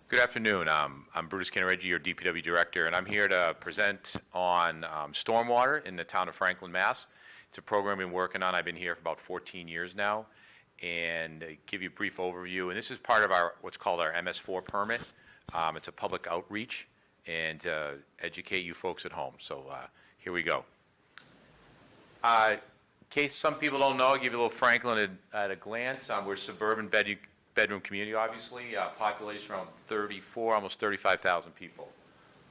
Good afternoon. I'm Bruce Cannareggi, your DPW director, and I'm here to present on stormwater in the town of Franklin, Mass. It's a program we've been working on. I've been here for about 14 years now, and give you a brief overview. And this is part of our what's called our MS4 permit. It's a public outreach and to educate you folks at home. So here we go. In case some people don't know, I'll give you a little Franklin at a glance. We're a suburban bedroom community, obviously, population around 34, almost 35,000 people.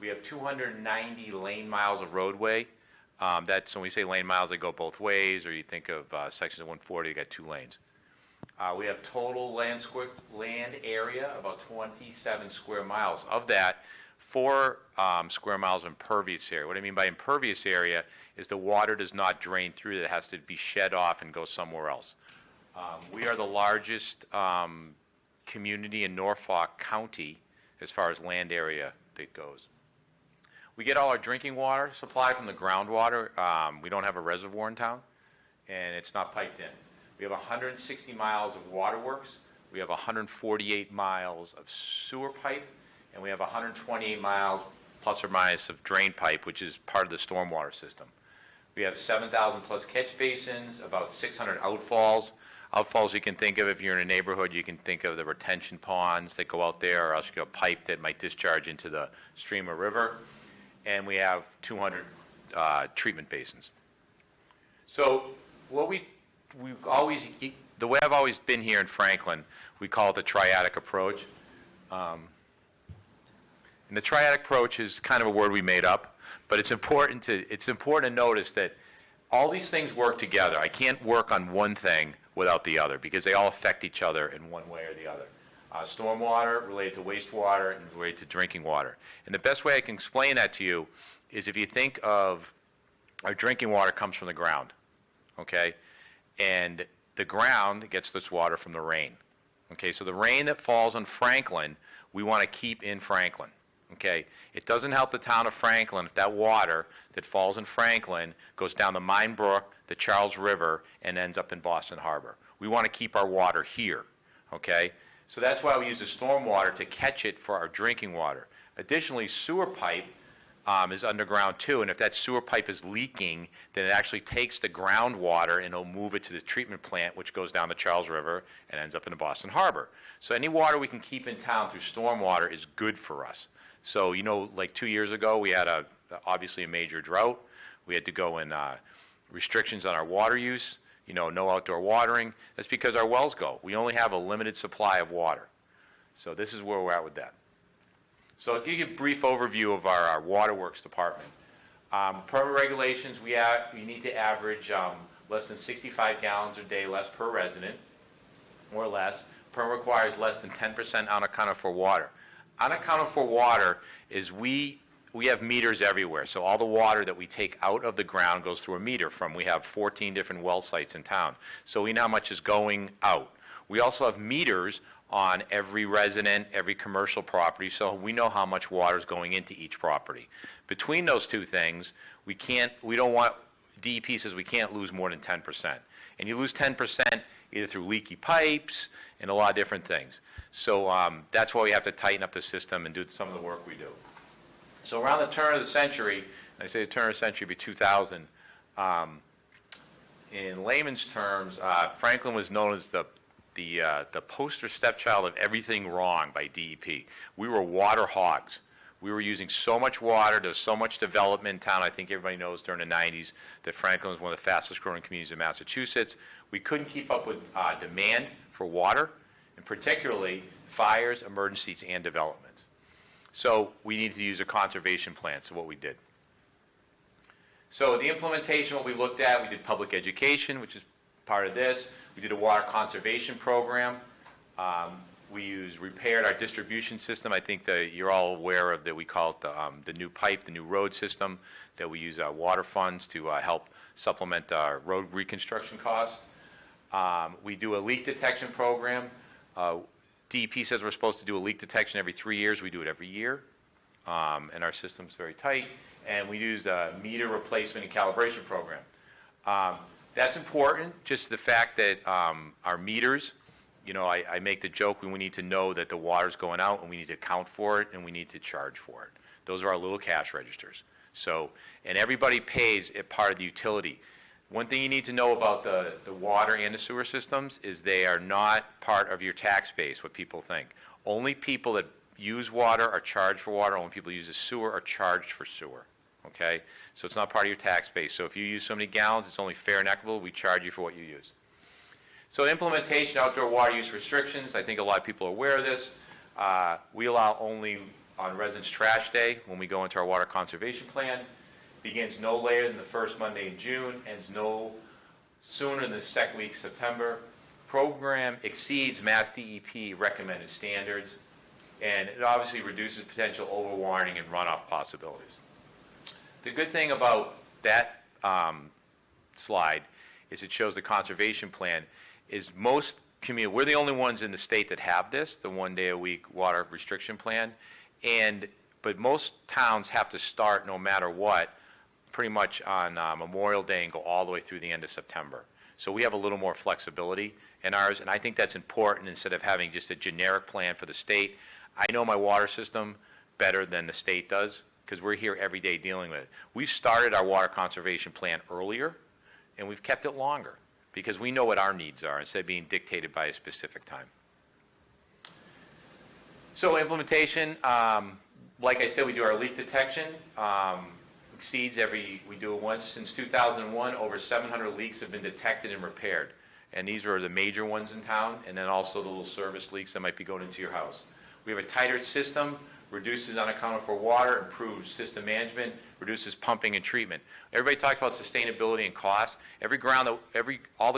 We have 290 lane miles of roadway. That's when we say lane miles, they go both ways, or you think of sections of 140, you got 2 lanes. We have total land area, about 27 square miles. Of that, 4 square miles of impervious area. What I mean by impervious area is the water does not drain through, that has to be shed off and go somewhere else. We are the largest community in Norfolk County as far as land area that goes. We get all our drinking water supply from the groundwater. We don't have a reservoir in town, and it's not piped in. We have 160 miles of waterworks. We have 148 miles of sewer pipe, and we have 128 miles plus or minus of drain pipe, which is part of the stormwater system. We have 7,000 plus catch basins, about 600 outfalls. Outfalls you can think of, if you're in a neighborhood, you can think of the retention ponds that go out there, or else you have a pipe that might discharge into the stream or river. And we have 200 treatment basins. So what we've always, the way I've always been here in Franklin, we call it the triadic approach. And the triadic approach is kind of a word we made up, but it's important to notice that all these things work together. I can't work on one thing without the other, because they all affect each other in one way or the other. Stormwater related to wastewater and related to drinking water. And the best way I can explain that to you is if you think of our drinking water comes from the ground, okay? And the ground gets this water from the rain. Okay, so the rain that falls on Franklin, we want to keep in Franklin. Okay, it doesn't help the town of Franklin if that water that falls in Franklin goes down the Mine Brook, the Charles River, and ends up in Boston Harbor. We want to keep our water here. Okay, so that's why we use the stormwater to catch it for our drinking water. Additionally, sewer pipe is underground too, and if that sewer pipe is leaking, then it actually takes the groundwater and it'll move it to the treatment plant, which goes down the Charles River and ends up in the Boston Harbor. So any water we can keep in town through stormwater is good for us. So, you know, like 2 years ago, we had obviously a major drought. We had to go in restrictions on our water use, you know, no outdoor watering. That's because our wells go. We only have a limited supply of water. So this is where we're at with that. So I'll give you a brief overview of our waterworks department. Permit regulations, we need to average less than 65 gallons a day less per resident, or less. Permit requires less than 10% unaccounted for water. Unaccounted for water is we have meters everywhere, so all the water that we take out of the ground goes through a meter we have 14 different well sites in town, so we know how much is going out. We also have meters on every resident, every commercial property, so we know how much water is going into each property. Between those two things, DEP says we can't lose more than 10%. And you lose 10% either through leaky pipes and a lot of different things. So that's why we have to tighten up the system and do some of the work we do. So around the turn of the century, I say the turn of the century would be 2000, in layman's terms, Franklin was known as the poster stepchild of everything wrong by DEP. We were water hogs. We were using so much water. There was so much development in town. I think everybody knows during the 90s that Franklin was one of the fastest growing communities in Massachusetts. We couldn't keep up with demand for water, and particularly fires, emergencies, and development. So we needed to use a conservation plan, so what we did. So the implementation, what we looked at, we did public education, which is part of this. We did a water conservation program. We repaired our distribution system. I think that you're all aware of that. We call it the new pipe, the new road system, that we use water funds to help supplement our road reconstruction costs. We do a leak detection program. DEP says we're supposed to do a leak detection every 3 years. We do it every year, and our system's very tight. And we use a meter replacement and calibration program. That's important, just the fact that our meters, you know, I make the joke when we need to know that the water's going out and we need to account for it and we need to charge for it. Those are our little cash registers. So, and everybody pays a part of the utility. One thing you need to know about the water and the sewer systems is they are not part of your tax base, what people think. Only people that use water are charged for water. Only people who use the sewer are charged for sewer. Okay? So it's not part of your tax base. So if you use so many gallons, it's only fair and equitable. We charge you for what you use. So implementation, outdoor water use restrictions. I think a lot of people are aware of this. We allow only on Residents' Trash Day when we go into our water conservation plan. Begins no later than the first Monday in June, ends no sooner than the second week of September. Program exceeds Mass DEP recommended standards, and it obviously reduces potential overwatering and runoff possibilities. The good thing about that slide is it shows the conservation plan is most community, we're the only ones in the state that have this, the 1 day a week water restriction plan, but most towns have to start no matter what pretty much on Memorial Day and go all the way through the end of September. So we have a little more flexibility in ours, and I think that's important instead of having just a generic plan for the state. I know my water system better than the state does because we're here every day dealing with it. We've started our water conservation plan earlier, and we've kept it longer because we know what our needs are instead of being dictated by a specific time. So implementation, like I said, we do our leak detection. Exceeds we do it once. Since 2001, over 700 leaks have been detected and repaired. And these are the major ones in town, and then also the little service leaks that might be going into your house. We have a tighter system, reduces unaccounted for water, improves system management, reduces pumping and treatment. Everybody talks about sustainability and cost. All the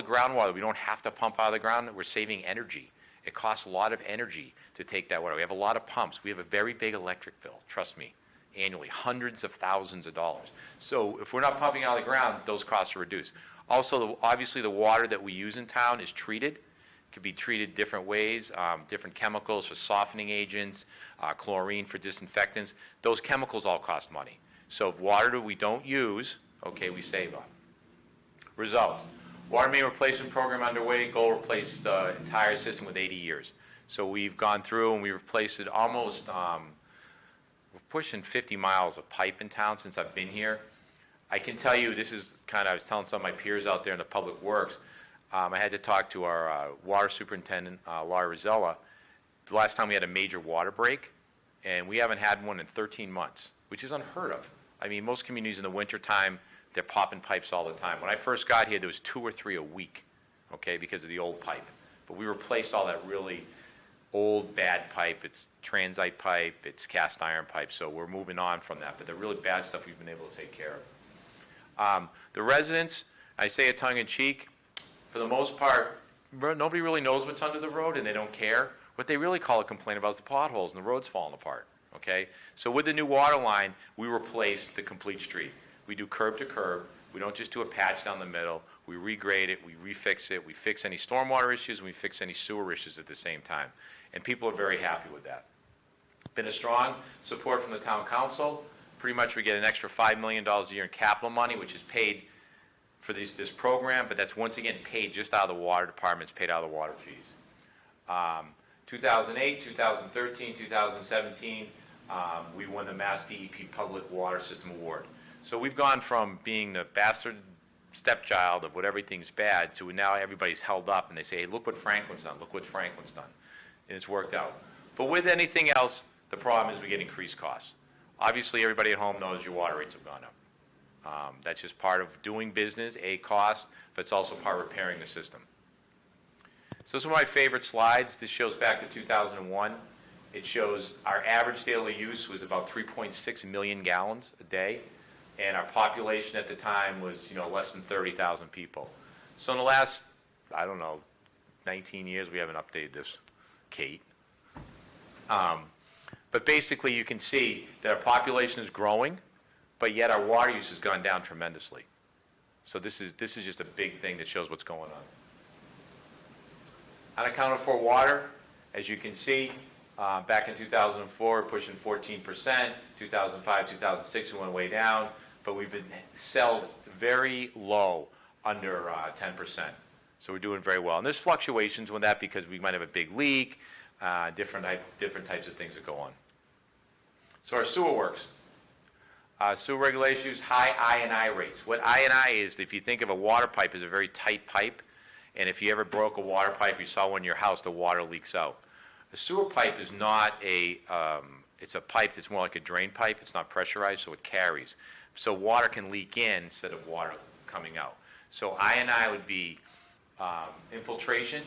groundwater, we don't have to pump out of the ground. We're saving energy. It costs a lot of energy to take that water. We have a lot of pumps. We have a very big electric bill, trust me, annually, hundreds of thousands of dollars. So if we're not pumping out of the ground, those costs are reduced. Also, obviously, the water that we use in town is treated. It could be treated different ways, different chemicals for softening agents, chlorine for disinfectants. Those chemicals all cost money. So water that we don't use, okay, we save on. Results. Water main replacement program underway. Goal: replace the entire system with 80 years. So we've gone through and we replaced it almost, we're pushing 50 miles of pipe in town since I've been here. I can tell you, this is I was telling some of my peers out there in the public works, I had to talk to our water superintendent, Laura Rosella, the last time we had a major water break, and we haven't had one in 13 months, which is unheard of. I mean, most communities in the wintertime, they're popping pipes all the time. When I first got here, there was 2 or 3 a week, okay, because of the old pipe. But we replaced all that really old, bad pipe. It's transite pipe, it's cast iron pipe, so we're moving on from that. But the really bad stuff we've been able to take care of. The residents, I say it tongue-in-cheek, for the most part, nobody really knows what's under the road, and they don't care. What they really call a complaint about is the potholes and the roads falling apart, okay? So with the new water line, we replaced the complete street. We do curb to curb. We don't just do a patch down the middle. We regrade it, we refix it, we fix any stormwater issues, and we fix any sewer issues at the same time. And people are very happy with that. Been a strong support from the town council. Pretty much we get an extra $5 million a year in capital money, which is paid for this program, but that's once again paid just out of the water department. It's paid out of the water fees. 2008, 2013, 2017, we won the Mass DEP Public Water System Award. So we've gone from being the bastard stepchild of what everything's bad to now everybody's held up and they say, hey, look what Franklin's done, look what Franklin's done. And it's worked out. But with anything else, the problem is we get increased costs. Obviously, everybody at home knows your water rates have gone up. That's just part of doing business, a cost, but it's also part of repairing the system. So this is one of my favorite slides. This shows back to 2001. It shows our average daily use was about 3.6 million gallons a day, and our population at the time was, less than 30,000 people. So in the last, 19 years, we haven't updated this, Kate. But basically, you can see that our population is growing, but yet our water use has gone down tremendously. So this is just a big thing that shows what's going on. Unaccounted for water, as you can see, back in 2004, pushing 14%. 2005, 2006, we went way down, but we've been sold very low, under 10%. So we're doing very well. And there's fluctuations with that because we might have a big leak, different types of things that go on. So our sewer works. Sewer regulations, high I&I rates. What I&I is, if you think of a water pipe as a very tight pipe, and if you ever broke a water pipe, you saw one in your house, the water leaks out. A sewer pipe is not it's a pipe that's more like a drain pipe. It's not pressurized, so it carries. So water can leak in instead of water coming out. So I&I would be infiltration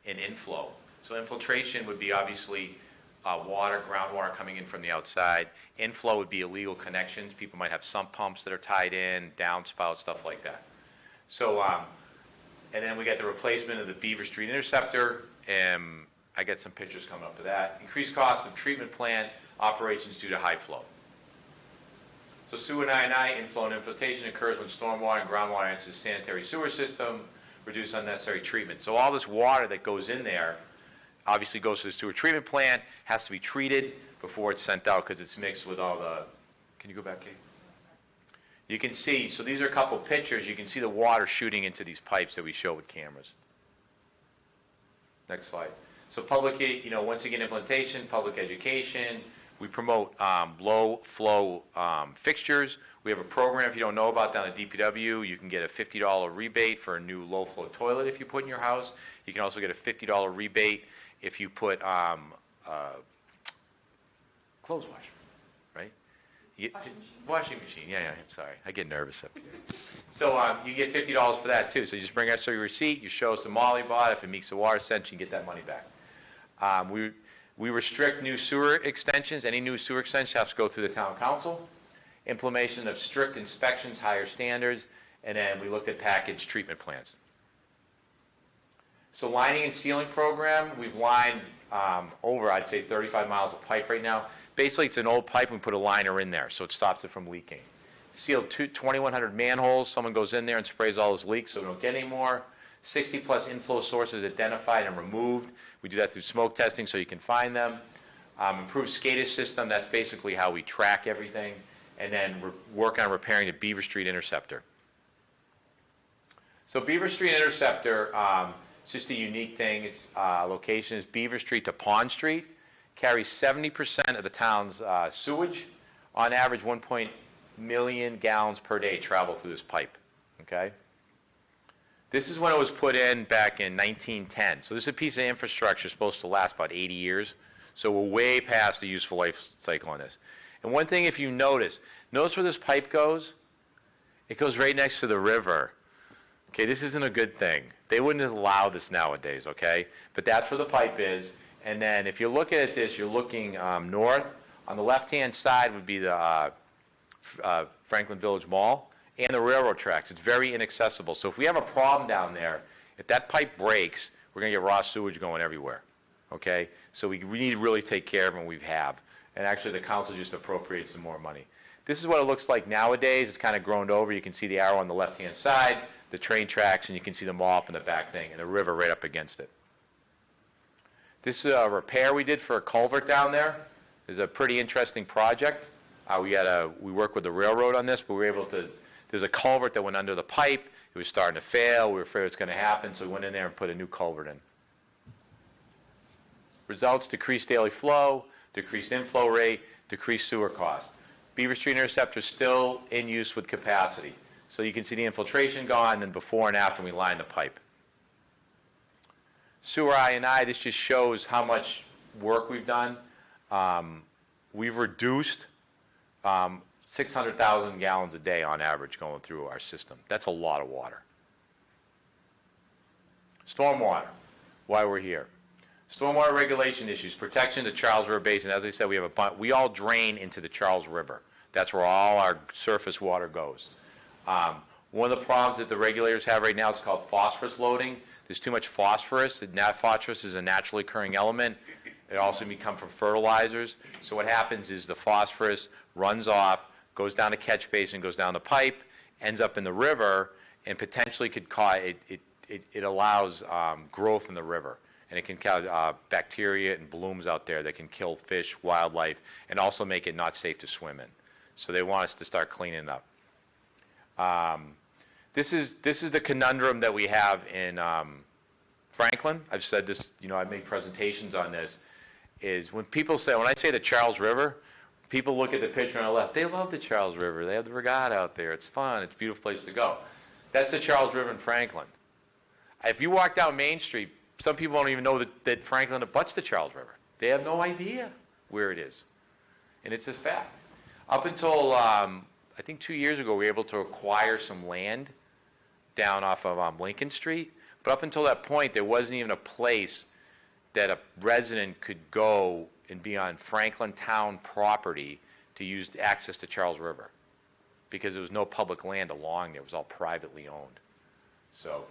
and inflow. So infiltration would be obviously groundwater coming in from the outside. Inflow would be illegal connections. People might have sump pumps that are tied in, downspouts, stuff like that. So, and then we got the replacement of the Beaver Street Interceptor, and I got some pictures coming up to that. Increased cost of treatment plant operations due to high flow. So sewer and I&I, inflow and infiltration occurs when stormwater and groundwater enters the sanitary sewer system, reduce unnecessary treatment. So all this water that goes in there obviously goes to the sewer treatment plant, has to be treated before it's sent out because it's mixed with all the, can you go back, Kate? You can see, so these are a couple pictures, you can see the water shooting into these pipes that we show with cameras. Next slide. So public, once again, implementation, public education. We promote low flow fixtures. We have a program, if you don't know about, down at DPW. You can get a $50 rebate for a new low flow toilet if you put in your house. You can also get a $50 rebate if you put clothes washer, right? Washing machine, yeah, I'm sorry. I get nervous up here. So you get $50 for that too. So you just bring us your receipt, you show us the mall you bought. If it meets the water sense, you get that money back. We restrict new sewer extensions. Any new sewer extension has to go through the town council. Implementation of strict inspections, higher standards, and then we looked at packaged treatment plants. So lining and sealing program, we've lined over, I'd say, 35 miles of pipe right now. Basically, it's an old pipe, and we put a liner in there, so it stops it from leaking. Sealed 2,100 manholes. Someone goes in there and sprays all those leaks so we don't get any more. 60-plus inflow sources identified and removed. We do that through smoke testing so you can find them. Improved SCADA system, that's basically how we track everything. And then work on repairing the Beaver Street Interceptor. So Beaver Street Interceptor, it's just a unique thing. Its location is Beaver Street to Pond Street. Carries 70% of the town's sewage. On average, 1 million gallons per day travel through this pipe. Okay? This is when it was put in back in 1910. So this is a piece of infrastructure supposed to last about 80 years. So we're way past the useful life cycle on this. And one thing, if you notice where this pipe goes? It goes right next to the river. Okay, this isn't a good thing. They wouldn't allow this nowadays, okay? But that's where the pipe is. And then if you're looking at this, you're looking north. On the left-hand side would be the Franklin Village Mall and the railroad tracks. It's very inaccessible. So if we have a problem down there, if that pipe breaks, we're going to get raw sewage going everywhere, okay? So we need to really take care of them, we have. And actually, the council just appropriates some more money. This is what it looks like nowadays. It's kind of grown over. You can see the arrow on the left-hand side, the train tracks, and you can see the mall up in the back thing, and the river right up against it. This is a repair we did for a culvert down there. It's a pretty interesting project. We worked with the railroad on this, but we were able to, there's a culvert that went under the pipe. It was starting to fail. We were afraid it was going to happen, so we went in there and put a new culvert in. Results: decreased daily flow, decreased inflow rate, decreased sewer cost. Beaver Street Interceptor is still in use with capacity. So you can see the infiltration gone, and before and after we line the pipe. Sewer I&I, this just shows how much work we've done. We've reduced 600,000 gallons a day on average going through our system. That's a lot of water. Stormwater, why we're here. Stormwater regulation issues, protection of the Charles River Basin. As I said, we all drain into the Charles River. That's where all our surface water goes. One of the problems that the regulators have right now is called phosphorus loading. There's too much phosphorus. Phosphorus is a naturally occurring element. It also can come from fertilizers. So what happens is the phosphorus runs off, goes down the catch basin, goes down the pipe, ends up in the river, and potentially could cause, it allows growth in the river. And it can cause bacteria and blooms out there that can kill fish, wildlife, and also make it not safe to swim in. So they want us to start cleaning it up. this is the conundrum that we have in Franklin. I've said this, I've made presentations on this, is when I say the Charles River, people look at the picture on the left, they love the Charles River, they have the regatta out there, it's fun, it's a beautiful place to go. That's the Charles River in Franklin. If you walk down Main Street, some people don't even know that Franklin abuts the Charles River. They have no idea where it is. And it's a fact. Up until, I think 2 years ago, we were able to acquire some land down off of Lincoln Street. But up until that point, there wasn't even a place that a resident could go and be on Franklin town property to use access to Charles River, because there was no public land along there. It was all privately owned. So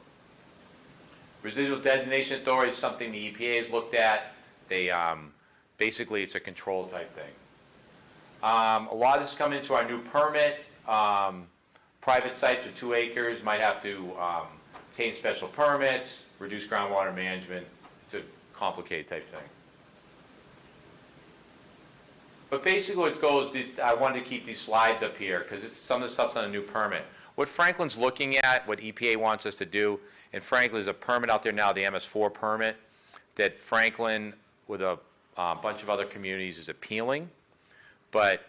residual designation authority is something the EPA has looked at. They basically, it's a control type thing. A lot of this is coming into our new permit. Private sites with 2 acres might have to obtain special permits, reduce groundwater management. It's a complicated type thing. But basically what it goes, I wanted to keep these slides up here because some of the stuff's on a new permit. What Franklin's looking at, what EPA wants us to do, and Franklin, there's a permit out there now, the MS4 permit, that Franklin, with a bunch of other communities, is appealing. But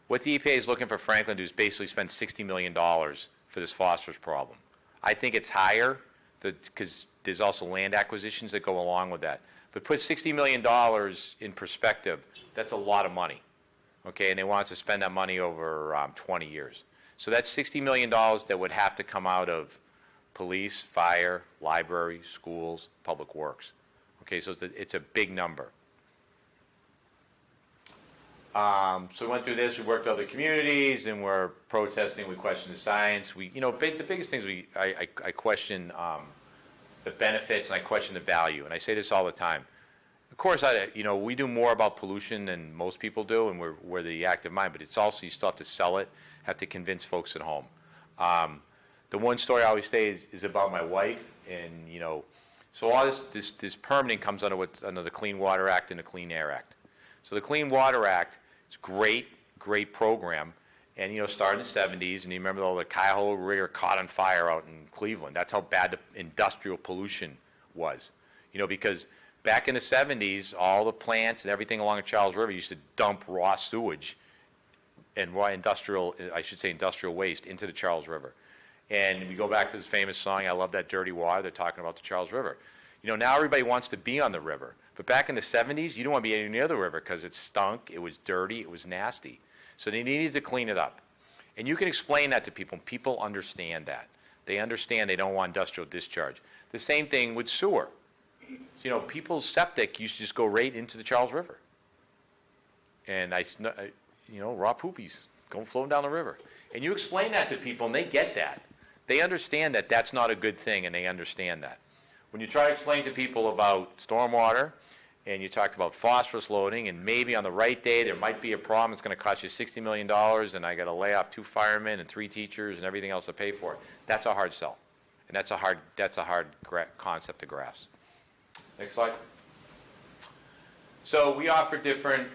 what the EPA is looking for Franklin to do is basically spend $60 million for this phosphorus problem. I think it's higher because there's also land acquisitions that go along with that. But put $60 million in perspective, that's a lot of money. Okay, and they want us to spend that money over 20 years. So that's $60 million that would have to come out of police, fire, library, schools, public works. Okay, so it's a big number. So we went through this, we worked with other communities, and we're protesting, we questioned the science. The biggest things I question the benefits and I question the value, and I say this all the time. Of course, we do more about pollution than most people do, and we're the active mind, but it's also, you still have to sell it, have to convince folks at home. The one story I always say is about my wife, and so all this permitting comes under the Clean Water Act and the Clean Air Act. So the Clean Water Act, it's a great program, and started in the 70s, and you remember all the Cuyahoga River caught on fire out in Cleveland. That's how bad the industrial pollution was, because back in the 70s, all the plants and everything along the Charles River used to dump raw sewage and raw industrial waste into the Charles River. And we go back to this famous song, I Love That Dirty Water, they're talking about the Charles River. Now everybody wants to be on the river. But back in the 70s, you don't want to be anywhere near the river because it stunk, it was dirty, it was nasty. So they needed to clean it up. And you can explain that to people, and people understand that. They understand they don't want industrial discharge. The same thing with sewer. People's septic used to just go right into the Charles River. And raw poopies going floating down the river. And you explain that to people, and they get that. They understand that that's not a good thing, and they understand that. When you try to explain to people about stormwater, and you talked about phosphorus loading, and maybe on the right day there might be a problem, it's going to cost you $60 million, and I got to lay off 2 firemen and 3 teachers and everything else to pay for it. That's a hard sell, and that's a hard concept to grasp. Next slide. So we offer different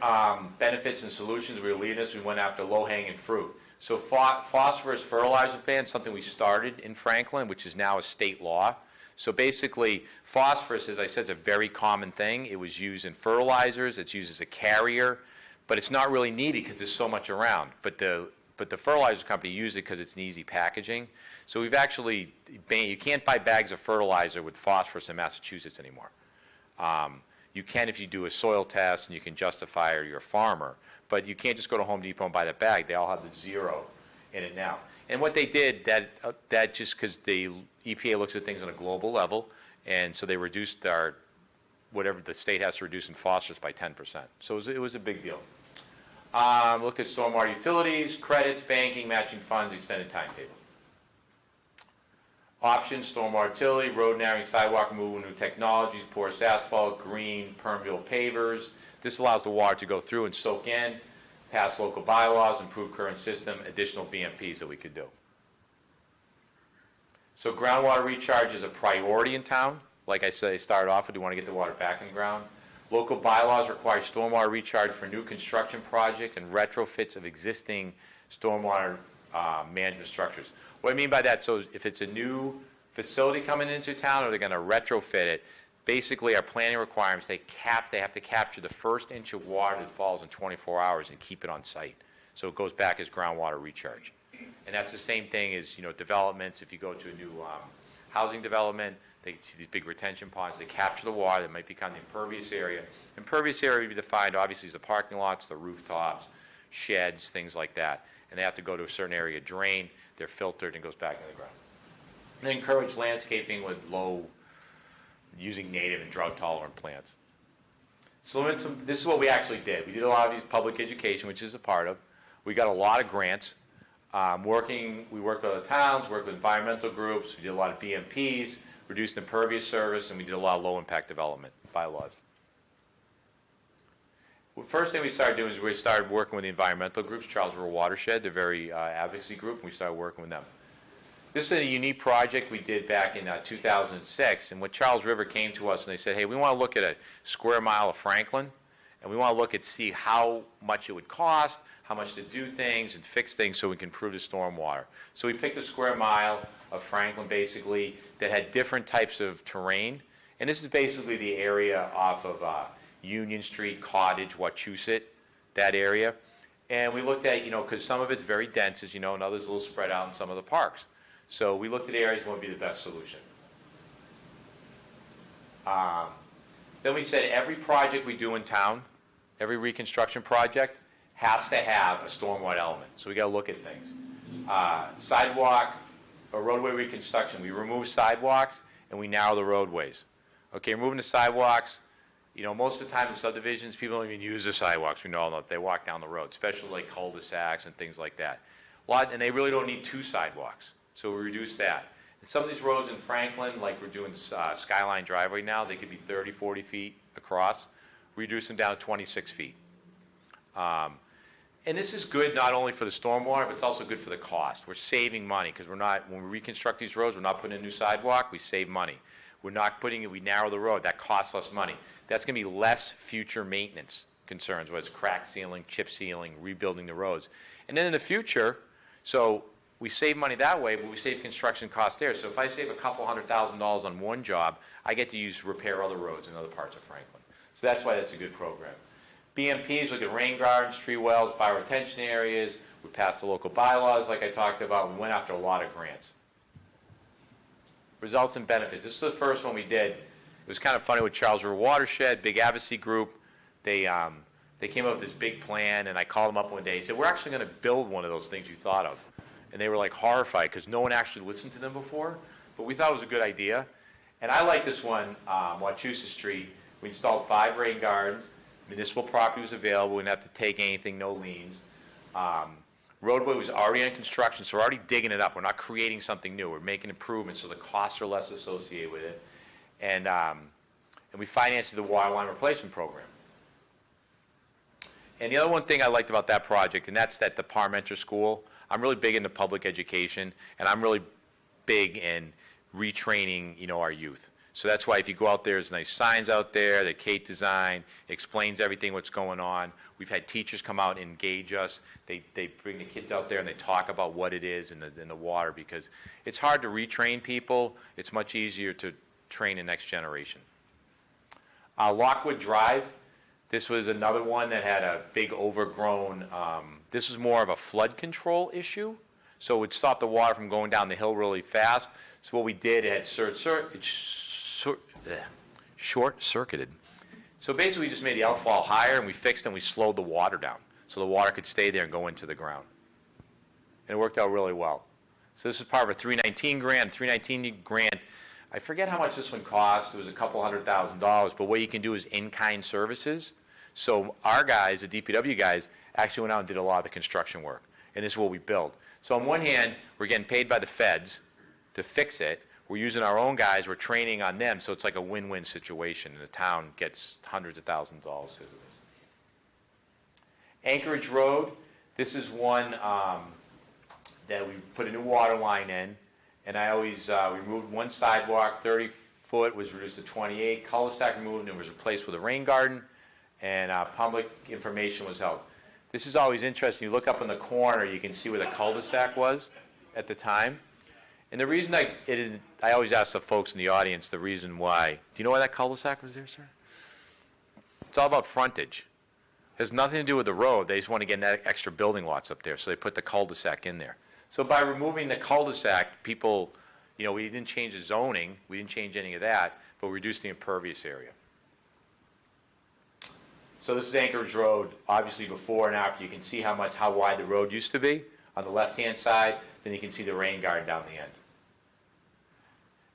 benefits and solutions. We were leading this. We went after low-hanging fruit. So phosphorus fertilizer ban, something we started in Franklin, which is now a state law. So basically, phosphorus, as I said, is a very common thing. It was used in fertilizers. It's used as a carrier, but it's not really needed because there's so much around. But the fertilizer company used it because it's an easy packaging. So we've actually you can't buy bags of fertilizer with phosphorus in Massachusetts anymore. You can if you do a soil test and you can justify or you're a farmer, but you can't just go to Home Depot and buy that bag. They all have the 0 in it now. And what they did, that just because the EPA looks at things on a global level, and so they reduced whatever the state has to reduce in phosphorus by 10%. So it was a big deal. Looked at stormwater utilities, credits, banking, matching funds, extended timetable. Options, stormwater utility, road narrowing, sidewalk removal, new technologies, porous asphalt, green, permeable pavers. This allows the water to go through and soak in, pass local bylaws, improve current system, additional BMPs that we could do. So groundwater recharge is a priority in town. Like I said, I started off with, we want to get the water back in the ground. Local bylaws require stormwater recharge for new construction projects and retrofits of existing stormwater management structures. What I mean by that, so if it's a new facility coming into town or they're going to retrofit it, basically our planning requirements, they have to capture the first inch of water that falls in 24 hours and keep it on site. So it goes back as groundwater recharge. And that's the same thing as, developments. If you go to a new housing development, they see these big retention ponds. They capture the water that might become the impervious area. Impervious area would be defined, obviously, as the parking lots, the rooftops, sheds, things like that. And they have to go to a certain area, drain, they're filtered, and goes back into the ground. And they encourage landscaping with using native and drought-tolerant plants. So this is what we actually did. We did a lot of these public education, which is a part of. We got a lot of grants. We worked with other towns, worked with environmental groups. We did a lot of BMPs, reduced impervious service, and we did a lot of low-impact development bylaws. The first thing we started doing is we started working with the environmental groups, Charles River Watershed, they're a very advocacy group, and we started working with them. This is a unique project we did back in 2006, and when Charles River came to us and they said, hey, we want to look at a square mile of Franklin, and we want to look at see how much it would cost, how much to do things and fix things so we can improve the stormwater. So we picked a square mile of Franklin, basically, that had different types of terrain, and this is basically the area off of Union Street, Cottage, Wachusett, that area. And we looked at, because some of it's very dense, as you know, and others a little spread out in some of the parks. So we looked at areas that would be the best solution. Then we said every project we do in town, every reconstruction project, has to have a stormwater element. So we got to look at things. Sidewalk or roadway reconstruction, we remove sidewalks and we narrow the roadways. Okay, removing the sidewalks, most of the time in subdivisions, people don't even use the sidewalks. We know that they walk down the road, especially like cul-de-sacs and things like that. And they really don't need 2 sidewalks, so we reduce that. And some of these roads in Franklin, like we're doing Skyline Drive right now, they could be 30, 40 feet across. We reduce them down to 26 feet. And this is good not only for the stormwater, but it's also good for the cost. We're saving money because when we reconstruct these roads, we're not putting in a new sidewalk, we save money. We're not putting it, we narrow the road, that costs less money. That's going to be less future maintenance concerns, whether it's crack sealing, chip sealing, rebuilding the roads. And then in the future, so we save money that way, but we save construction costs there. So if I save a couple $100,000 on one job, I get to repair other roads in other parts of Franklin. So that's why that's a good program. BMPs, look at rain gardens, tree wells, bioretention areas. We passed the local bylaws like I talked about. We went after a lot of grants. Results and benefits. This is the first one we did. It was kind of funny with Charles River Watershed, big advocacy group. They came up with this big plan, and I called them up one day. He said, we're actually going to build one of those things you thought of. And they were like horrified because no one actually listened to them before. But we thought it was a good idea. And I like this one, Wachusett Street. We installed 5 rain gardens. Municipal property was available. We didn't have to take anything, no liens. Roadway was already in construction, so we're already digging it up. We're not creating something new. We're making improvements, so the costs are less associated with it. And we financed the water line replacement program. And the other one thing I liked about that project, and that's that the Parmenter School, I'm really big into public education, and I'm really big in retraining, our youth. So that's why if you go out there, there's nice signs out there that Kate designed, explains everything what's going on. We've had teachers come out and engage us. They bring the kids out there and they talk about what it is in the water, because it's hard to retrain people. It's much easier to train the next generation. Lockwood Drive, this was another one that had a big overgrown, this was more of a flood control issue. So it would stop the water from going down the hill really fast. So what we did, it had short-circuited. So basically we just made the outfall higher and we fixed and we slowed the water down so the water could stay there and go into the ground. And it worked out really well. So this is part of a 319 grant. 319 grant, I forget how much this one cost. It was a couple $100,000, but what you can do is in-kind services. So our guys, the DPW guys, actually went out and did a lot of the construction work. And this is what we built. So on one hand, we're getting paid by the feds to fix it. We're using our own guys. We're training on them. So it's like a win-win situation. And the town gets hundreds of thousands of dollars because of this. Anchorage Road, this is one that we put a new water line in. And I always removed one sidewalk, 30 foot was reduced to 28. Cul-de-sac removed and was replaced with a rain garden. And public information was held. This is always interesting. You look up in the corner, you can see where the cul-de-sac was at the time. And the reason I always ask the folks in the audience the reason why. Do you know why that cul-de-sac was there, sir? It's all about frontage. It has nothing to do with the road. They just want to get extra building lots up there, so they put the cul-de-sac in there. So by removing the cul-de-sac, people, we didn't change the zoning, we didn't change any of that, but we reduced the impervious area. So this is Anchorage Road, obviously before and after. You can see how wide the road used to be on the left-hand side. Then you can see the rain garden down the end.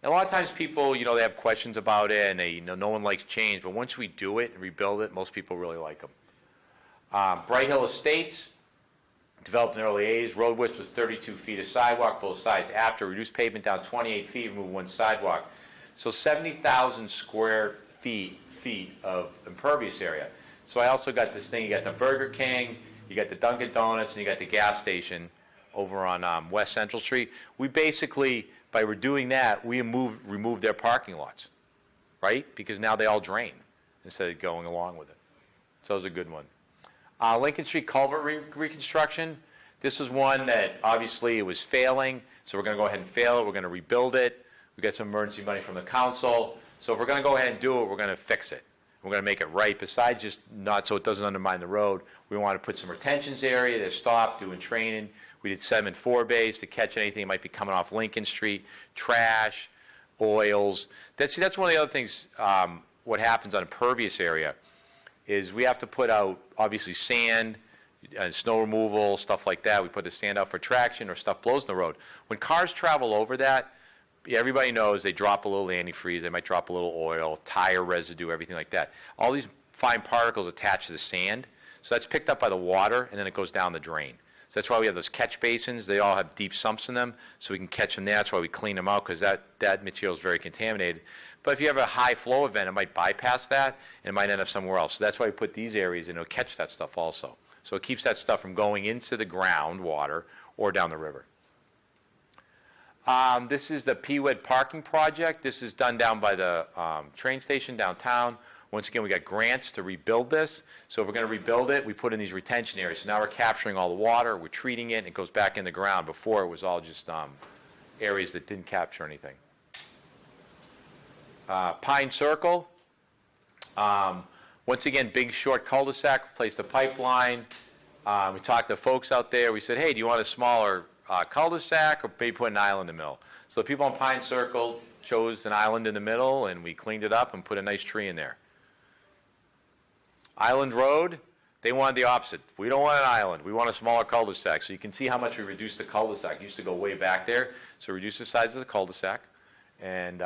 And a lot of times people, they have questions about it, and no one likes change. But once we do it and rebuild it, most people really like them. Bright Hill Estates, developed in the early 80s. Road width was 32 feet of sidewalk, both sides. After, reduced pavement down 28 feet, removed one sidewalk. So 70,000 square feet of impervious area. So I also got this thing. You got the Burger King, you got the Dunkin' Donuts, and you got the gas station over on West Central Street. We basically, by redoing that, we removed their parking lots, right? Because now they all drain instead of going along with it. So it was a good one. Lincoln Street culvert reconstruction. This is one that obviously it was failing, so we're going to go ahead and fail it. We're going to rebuild it. We got some emergency money from the council. So if we're going to go ahead and do it, we're going to fix it. We're going to make it right. Besides just not so it doesn't undermine the road, we want to put some retentions area. They're stopped, doing training. We did 7-4 bays to catch anything that might be coming off Lincoln Street, trash, oils. That's one of the other things, what happens on impervious area is we have to put out, obviously, sand, snow removal, stuff like that. We put the sand out for traction or stuff blows in the road. When cars travel over that, everybody knows they drop a little antifreeze, they might drop a little oil, tire residue, everything like that. All these fine particles attach to the sand, so that's picked up by the water, and then it goes down the drain. So that's why we have those catch basins. They all have deep sumps in them, so we can catch them there. That's why we clean them out, because that material is very contaminated. But if you have a high flow event, it might bypass that, and it might end up somewhere else. So that's why we put these areas, and it'll catch that stuff also. So it keeps that stuff from going into the groundwater or down the river. This is the Peewed parking project. This is done down by the train station downtown. Once again, we got grants to rebuild this. So if we're going to rebuild it, we put in these retention areas. So now we're capturing all the water, we're treating it, and it goes back in the ground. Before, it was all just areas that didn't capture anything. Pine Circle. Once again, big short cul-de-sac, replaced the pipeline. We talked to folks out there. We said, hey, do you want a smaller cul-de-sac or maybe put an island in the middle? So the people on Pine Circle chose an island in the middle, and we cleaned it up and put a nice tree in there. Island Road, they wanted the opposite. We don't want an island. We want a smaller cul-de-sac. So you can see how much we reduced the cul-de-sac. It used to go way back there. So reduce the size of the cul-de-sac. And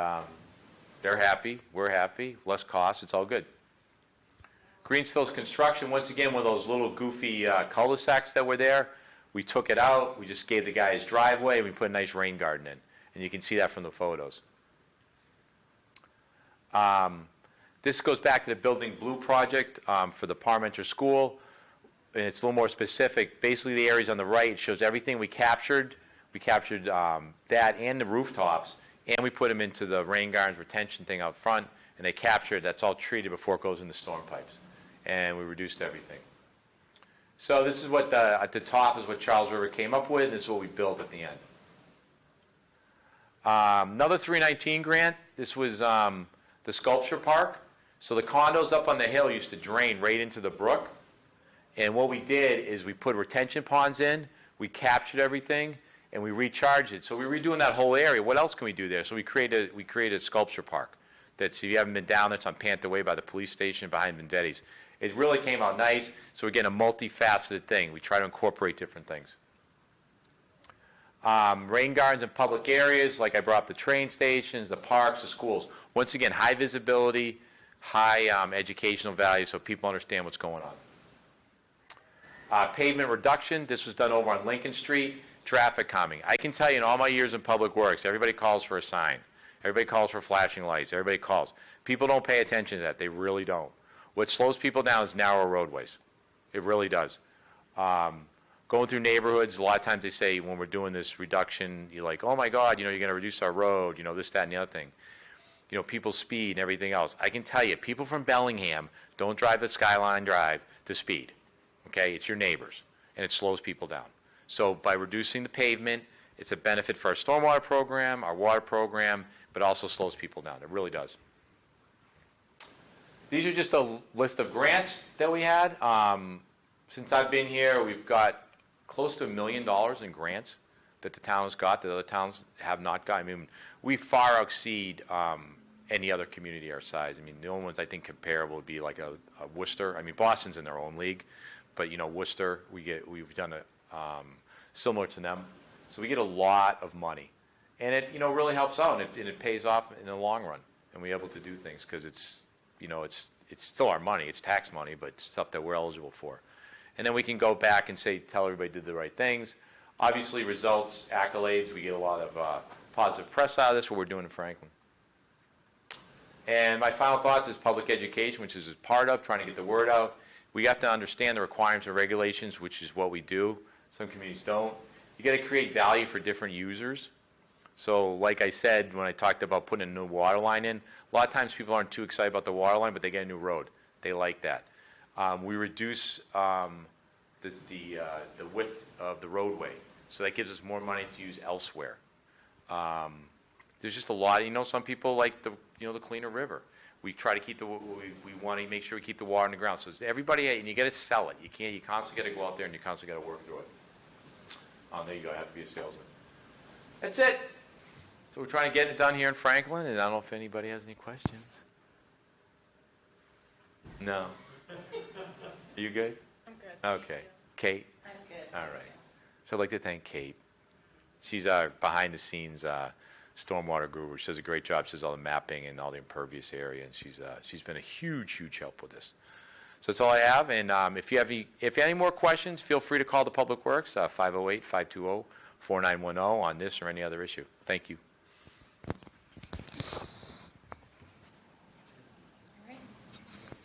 they're happy. We're happy. Less cost. It's all good. Greensfield's construction, once again, one of those little goofy cul-de-sacs that were there. We took it out. We just gave the guy his driveway, and we put a nice rain garden in. And you can see that from the photos. This goes back to the Building Blue project for the Parmenter School. And it's a little more specific. Basically, the areas on the right, it shows everything we captured. We captured that and the rooftops, and we put them into the rain gardens retention thing out front, and they captured. That's all treated before it goes into storm pipes. And we reduced everything. So this is what at the top is what Charles River came up with, and this is what we built at the end. Another 319 grant. This was the sculpture park. So the condos up on the hill used to drain right into the brook. And what we did is we put retention ponds in, we captured everything, and we recharged it. So we're redoing that whole area. What else can we do there? So we created a sculpture park. That's, if you haven't been down there, it's on Panther Way by the police station behind Vendetti's. It really came out nice, so we're getting a multifaceted thing. We try to incorporate different things. Rain gardens in public areas, like I brought up the train stations, the parks, the schools. Once again, high visibility, high educational value, so people understand what's going on. Pavement reduction, this was done over on Lincoln Street. Traffic calming. I can tell you in all my years in public works, everybody calls for a sign. Everybody calls for flashing lights. Everybody calls. People don't pay attention to that. They really don't. What slows people down is narrow roadways. It really does. Going through neighborhoods, a lot of times they say when we're doing this reduction, you're like, oh my God, you're going to reduce our road, this, that, and the other thing. People speed and everything else. I can tell you, people from Bellingham don't drive at Skyline Drive to speed. Okay, it's your neighbors, and it slows people down. So by reducing the pavement It's a benefit for our stormwater program, our water program, but also slows people down. It really does. These are just a list of grants that we had. Since I've been here, we've got close to $1 million in grants that the town has got that other towns have not got. I mean, we far exceed any other community our size. I mean, the only ones I think comparable would be like a Worcester. I mean, Boston's in their own league, but you know, Worcester, we've done a similar to them. So we get a lot of money, and it really helps out, and it pays off in the long run, and we're able to do things because it's still our money, it's tax money, but it's stuff that we're eligible for. And then we can go back and tell everybody did the right things. Obviously, results, accolades, we get a lot of positive press out of this, what we're doing in Franklin. And my final thoughts is public education, which is a part of trying to get the word out. We have to understand the requirements and regulations, which is what we do. Some communities don't. You got to create value for different users. So like I said, when I talked about putting a new water line in, a lot of times people aren't too excited about the water line, but they get a new road. They like that. We reduce the width of the roadway, so that gives us more money to use elsewhere. There's just a lot. Some people like the cleaner river. We try to keep we want to make sure we keep the water in the ground. So it's everybody, and you got to sell it. You constantly got to go out there and you constantly got to work through it. There you go. I have to be a salesman. That's it. So we're trying to get it done here in Franklin, and I don't know if anybody has any questions. No. Are you good? I'm good. Okay. Kate? I'm good. All right. So I'd like to thank Kate. She's our behind-the-scenes stormwater guru. She does a great job. She does all the mapping and all the impervious area, and she's been a huge, huge help with this. So that's all I have. And if you have any more questions, feel free to call the Public Works 508-520-4910 on this or any other issue. Thank you.